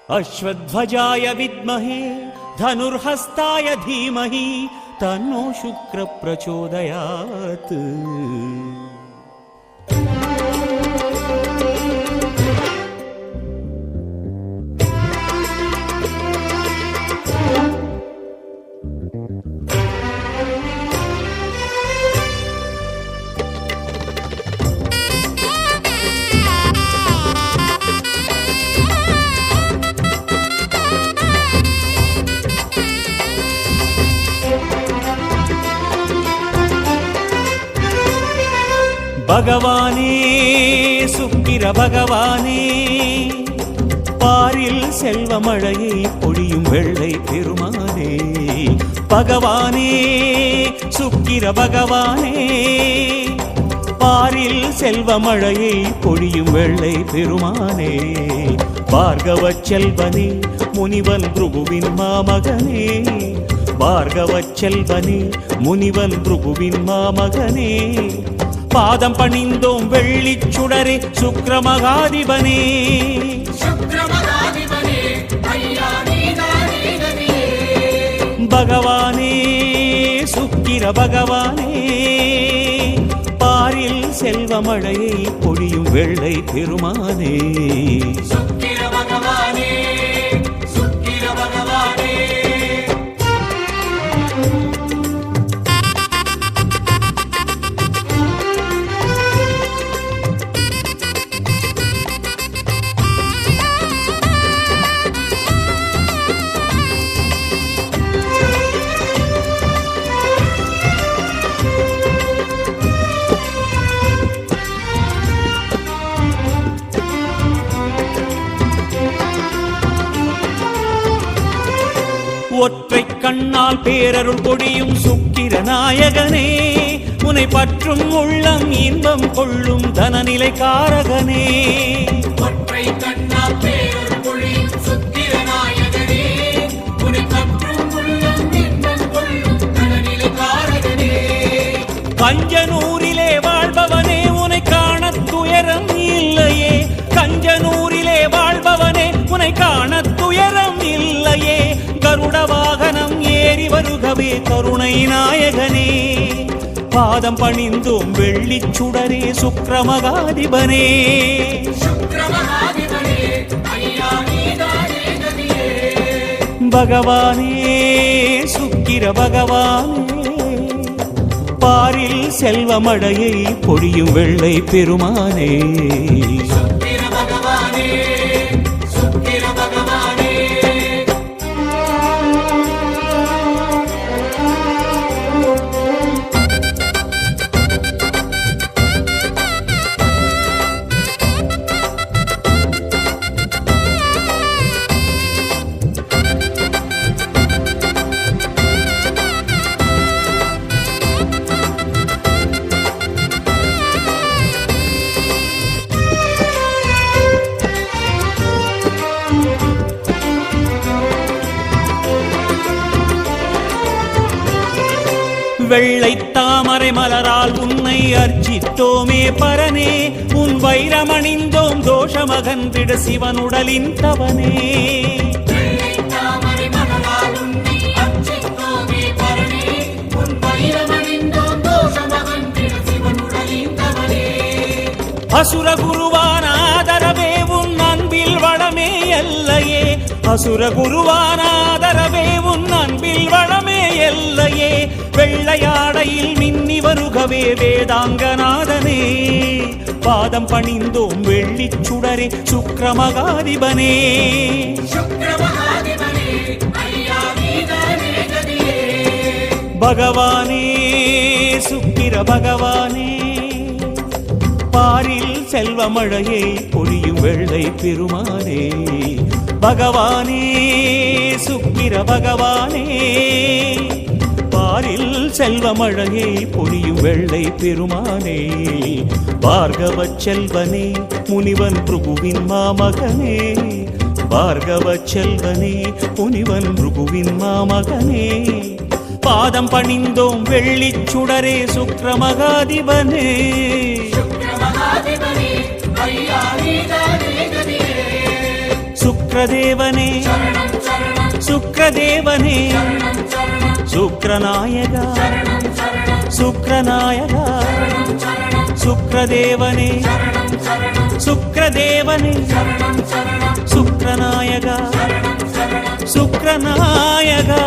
अश्वध्वजाय विद्महे धनुर्हस्ताय धीमहि तन्नो शुक्र प्रचोदयात्। பகவானே சுக்கிர பகவானே, பாரில் செல்வமழையை பொழியும் வெள்ளை பெருமானே. பகவானே சுக்கிர பகவானே, பாரில் செல்வமழையை பொழியும் வெள்ளை பெருமானே. பார்கவச் செல்வனே முனிவன் பிருகுவின் மாமகனே, பார்கவச் செல்வனே முனிவன் பிருகுவின் மாமகனே. பாதம் பணிந்தோம் வெள்ளிச் சுடரே சுக்கிரமகாதிபனே. பகவானே சுக்கிர பகவானே, பாரில் செல்வமழையை பொழியும் வெள்ளை பெருமானே. ஒற்றை கண்ணால் பேரருள் கொடியும் சுக்கிர நாயகனே, உனை பற்றும் உள்ளம் இன்பம் கொள்ளும் தனநிலை காரகனே. ஒற்றை கண்ணால் பேரருள் கொடியும் சுக்கிர நாயகனே, உனை பற்றும் உள்ளம் இன்பம் கொள்ளும் தனநிலை காரகனே. கஞ்சனூரிலே வாழ்பவனே உனை காண துயரம் இல்லையே, கஞ்சனூரிலே வாழ்பவனே உனை காண துயரம் இல்லையே. கருட வாகனம் ஏறி வருகவே கருணை நாயகனே, பாதம் பணிந்தோம் வெள்ளிச் சுடரே சுக்கிரமகாதிபனே. பகவானே சுக்கிர பகவானே, பாரில் செல்வமழையை பொழியும் வெள்ளை பெருமானே. வெள்ளை தாமரை மலரால் உன்னை அர்ச்சித்தோமே பரனே, உன் வைரமணிந்தோம் தோஷமகன்றிட சிவனுடலின் தவனே. அசுர குருவான ஆதரவே உன் அன்பில் வளமே எல்லையே, அசுர குருவான ஆதரவே உன் அன்பில் வளமே எல்லையே. வெள்ளையாடையில் மின்னி வருகவே வேதாங்கநாதனே, பாதம் பணிந்தோம் வெள்ளிச் சுடரே சுக்கிரமகாதிபனே. பகவானே சுக்கிர பகவானே, பாரில் செல்வமழையை பொழியும் வெள்ளை பெருமானே. பகவானே சுக்கிர பகவானே, பாரில் செல்வமழையை பொழியும் வெள்ளை பெருமானே. பார்கவச் செல்வனே முனிவன் பிருகுவின் மாமகனே, பார்கவச் செல்வனே முனிவன் பிருகுவின் மாமகனே. பாதம் பணிந்தோம் வெள்ளிச் சுடரே சுக்கிரமகாதிபனே. சுக்கிர சுக்ரதேவனே சரணம் சரணம் சுக்ரதேவனே சரணம் சரணம் சுக்ரநாயகா சரணம் சரணம் சுக்ரநாயகா சரணம் சரணம் சுக்ரதேவனே சரணம் சரணம் சுக்ரதேவனே சரணம் சரணம் சுக்ரநாயகா சரணம் சரணம் சுக்ரநாயகா